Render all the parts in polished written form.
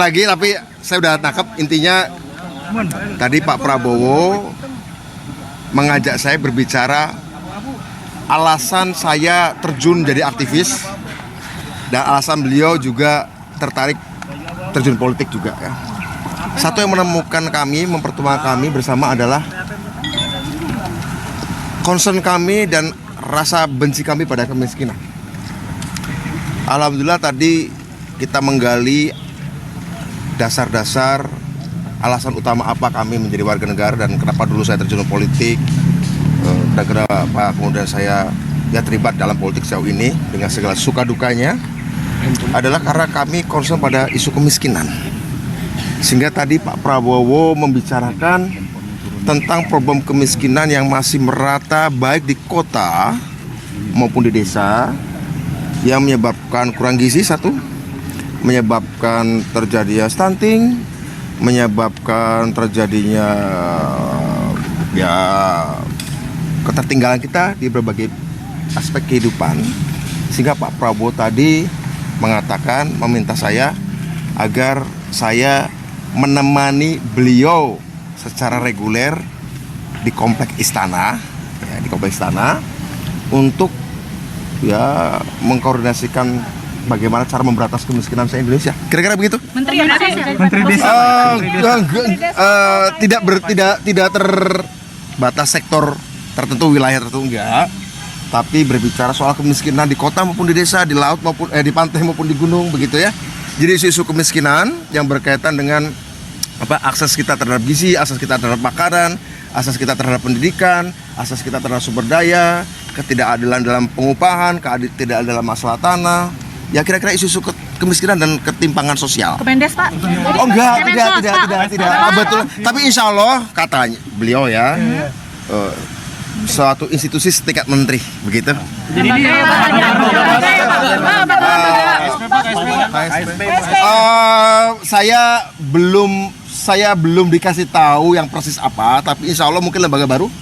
lagi, tapi saya udah tangkap intinya. Tadi Pak Prabowo mengajak saya berbicara alasan saya terjun jadi aktivis dan alasan beliau juga tertarik terjun politik juga ya. Satu yang menemukan kami, mempertemukan kami bersama adalah concern kami dan rasa benci kami pada kemiskinan. Alhamdulillah tadi kita menggali dasar-dasar alasan utama apa kami menjadi warga negara dan kenapa dulu saya terjun politik dan kenapa kemudian saya terlibat dalam politik sejauh ini dengan segala suka dukanya adalah karena kami concern pada isu kemiskinan. Sehingga tadi Pak Prabowo membicarakan tentang problem kemiskinan yang masih merata baik di kota maupun di desa, yang menyebabkan kurang gizi satu, menyebabkan terjadinya stunting, menyebabkan terjadinya ketertinggalan kita di berbagai aspek kehidupan. Sehingga Pak Prabowo tadi mengatakan, meminta saya agar saya menemani beliau secara reguler di komplek istana, di komplek istana untuk mengkoordinasikan bagaimana cara memberantas kemiskinan se-Indonesia. Kira-kira begitu? Menteri Desa. Tidak terbatas sektor tertentu, wilayah tertentu enggak. Tapi berbicara soal kemiskinan di kota maupun di desa, di laut maupun di pantai maupun di gunung begitu ya. Jadi isu-isu kemiskinan yang berkaitan dengan akses kita terhadap gizi, akses kita terhadap makanan, akses kita terhadap pendidikan, akses kita terhadap sumber daya, ketidakadilan dalam pengupahan, ketidakadilan dalam masalah tanah. Ya kira-kira isu-isu kemiskinan dan ketimpangan sosial. Kemendes Pak? Oh enggak, tidak. Betul. Tapi insya Allah katanya beliau suatu institusi setingkat menteri, begitu. Jadi saya belum dikasih tahu yang persis apa, tapi insya Allah mungkin lembaga baru.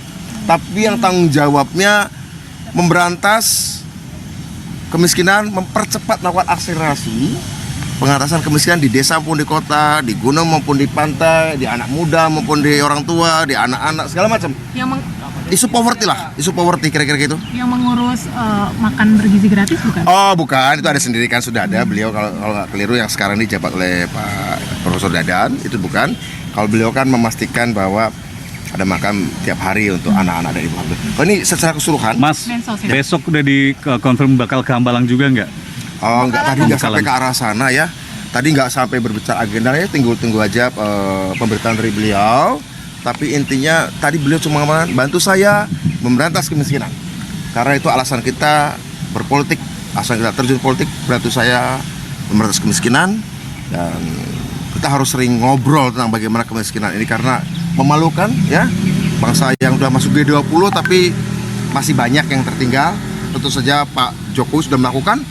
Tapi yang tanggung jawabnya memberantas kemiskinan, mempercepat melakukan akselerasi pengatasan kemiskinan di desa maupun di kota, di gunung maupun di pantai, di anak muda maupun di orang tua, di anak-anak, segala macam. Isu poverty lah, isu poverty kira-kira gitu. Yang mengurus makan bergizi gratis bukan? Oh bukan, itu ada sendiri kan, sudah ada beliau kalau nggak keliru yang sekarang dijabat oleh Pak Profesor Dadan, itu bukan. Kalau beliau kan memastikan bahwa ada makan tiap hari untuk anak-anak dari Ibu. Oh ini secara keseluruhan. Mas, besok udah dikonfirm bakal ke Hambalang juga nggak? Oh nggak, tadi nggak sampai ke arah sana ya. Tadi nggak sampai berbicara agenda ya, tunggu aja pemberitaan dari beliau. Tapi intinya tadi beliau cuma bantu saya memberantas kemiskinan. Karena itu alasan kita berpolitik, alasan kita terjun politik, bantu saya memberantas kemiskinan. Dan kita harus sering ngobrol tentang bagaimana kemiskinan ini karena memalukan ya, bangsa yang sudah masuk G20 tapi masih banyak yang tertinggal. Tentu saja Pak Jokowi sudah melakukan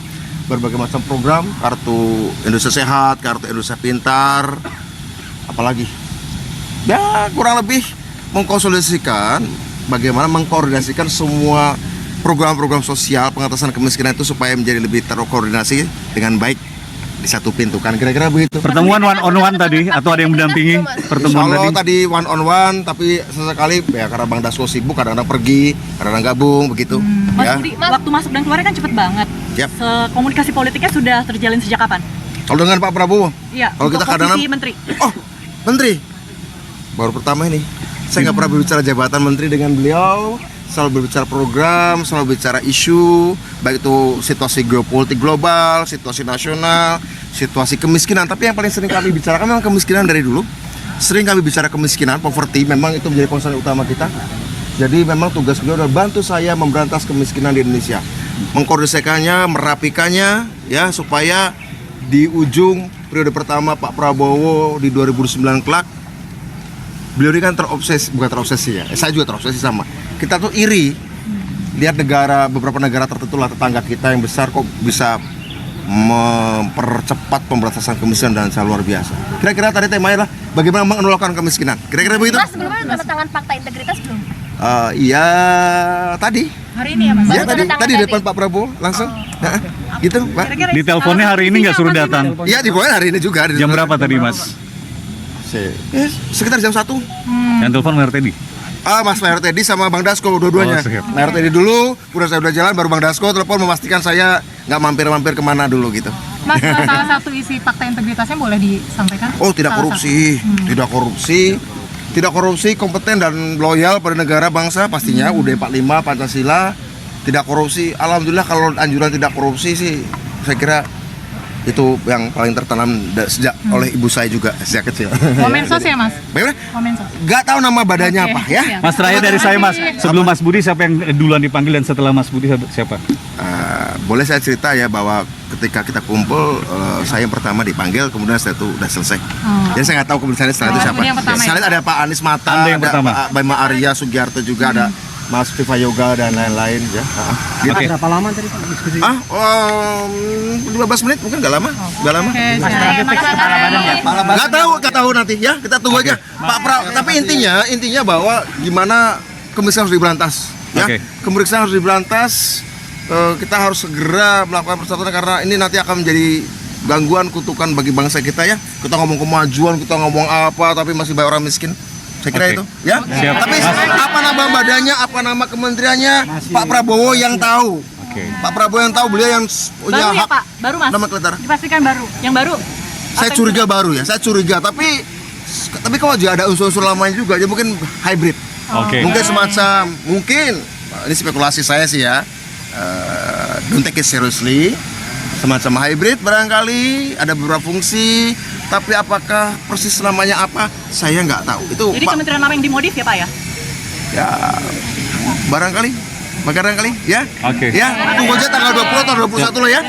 berbagai macam program, kartu Indonesia Sehat, kartu Indonesia Pintar, apalagi ya kurang lebih mengkonsolidasikan bagaimana mengkoordinasikan semua program-program sosial pengatasan kemiskinan itu supaya menjadi lebih terkoordinasi dengan baik di satu pintu kan, kira-kira begitu. Pertemuan one on one tadi atau ada yang mendampingi pertemuan tadi one on one, tapi sesekali ya karena Bang Dasko sibuk kadang-kadang pergi, kadang-kadang gabung begitu. Mas Budi, waktu masuk dan keluar kan cepet banget. Yep. Komunikasi politiknya sudah terjalin sejak kapan? Kalau dengan Pak Prabowo? Iya. Kalau kita kadang-kadang menteri. Oh, menteri. Baru pertama ini. Saya nggak pernah berbicara jabatan menteri dengan beliau. Selalu berbicara program, selalu bicara isu, baik itu situasi geopolitik global, situasi nasional, situasi kemiskinan. Tapi yang paling sering kami bicarakan memang kemiskinan dari dulu. Sering kami bicara kemiskinan, poverty, memang itu menjadi concern utama kita. Jadi memang tugas beliau adalah bantu saya memberantas kemiskinan di Indonesia, mengkoordinasikannya, merapikannya, ya supaya di ujung periode pertama Pak Prabowo di 2009 kelak, beliau ini kan bukan terobsesi ya, saya juga terobsesi sama. Kita tuh iri lihat beberapa negara tertentu lah tetangga kita yang besar kok bisa mempercepat pemberantasan kemiskinan dan sangat luar biasa. Kira-kira tadi temanya adalah bagaimana menolakkan kemiskinan. Kira-kira begitu? Mas, sebelumnya tanda tangan fakta integritas belum? Iya tadi Hari ini ya Mas? Ya Baru tadi depan Pak Prabowo langsung. Nah, gitu Pak. Kira-kira Di teleponnya hari ini nggak suruh datang. Iya di poin hari ini juga. Jam berapa tadi Mas? Sekitar jam 1. Yang telepon Mayor Teddy. Mas Mayor Teddy sama Bang Dasko dua-duanya. Oh, siap. Mayor Teddy dulu, udah saya udah jalan, baru Bang Dasko telepon memastikan saya nggak mampir-mampir kemana dulu gitu. Mas, salah satu isi fakta integritasnya boleh disampaikan? Oh tidak Salah korupsi, tidak korupsi, kompeten dan loyal pada negara bangsa pastinya. UUD 45 Pancasila tidak korupsi. Alhamdulillah kalau anjuran tidak korupsi sih, saya kira itu yang paling tertanam sejak oleh ibu saya juga sejak kecil. satu. Wamensos ya Mas? Bagaimana? Wamensos. Gak tahu nama badannya Oke, apa ya. siap. Mas terakhir dari saya Mas, sebelum Mas Budi siapa yang duluan dipanggil dan setelah Mas Budi siapa? Boleh saya cerita ya bahwa ketika kita kumpul saya yang pertama dipanggil, kemudian setelah itu udah selesai. Jadi saya nggak tahu kemudian setelah itu Oh, siapa. ini yang pertama ya? Setelah itu ada Pak Anies Mata, Anda yang ada pertama. Pak Bima Arya Sugiarto juga, ada Mas Viva Yoga dan lain-lain ya. Gitu. Oke. Berapa lama tadi Pak diskusi? 15 menit mungkin nggak lama, nggak lama. Oke, Mas, siap. terakhir fix kepala badannya. Nggak tahu nanti ya, kita tunggu aja. Pak tapi intinya bahwa gimana kemiskinan harus diberantas ya. Oke. Kemiskinan harus diberantas. Kita harus segera melakukan persatuan karena ini nanti akan menjadi gangguan, kutukan bagi bangsa kita ya. Kita ngomong kemajuan, kita ngomong apa tapi masih banyak orang miskin. Saya kira Oke. itu ya. Siap. Tapi Mas. apa nama badannya, apa nama kementeriannya, Pak Prabowo yang tahu. Oke. Pak Prabowo yang tahu, beliau yang punya Baru ya hak Pak? Baru Mas? nomenklatur. Dipastikan baru? Yang baru? Saya curiga baru ya, saya curiga tapi kalau juga ada unsur-unsur lamanya juga, ya mungkin hybrid. Oke. Mungkin semacam, ini spekulasi saya sih ya, don't take it seriously, semacam hybrid barangkali, ada beberapa fungsi, tapi apakah persis namanya apa, saya nggak tahu. Itu Jadi Pak, kementerian lama yang dimodif ya Pak ya? ya barangkali ya. Oke. Ya, tunggu aja tanggal 20 atau 21 lah ya.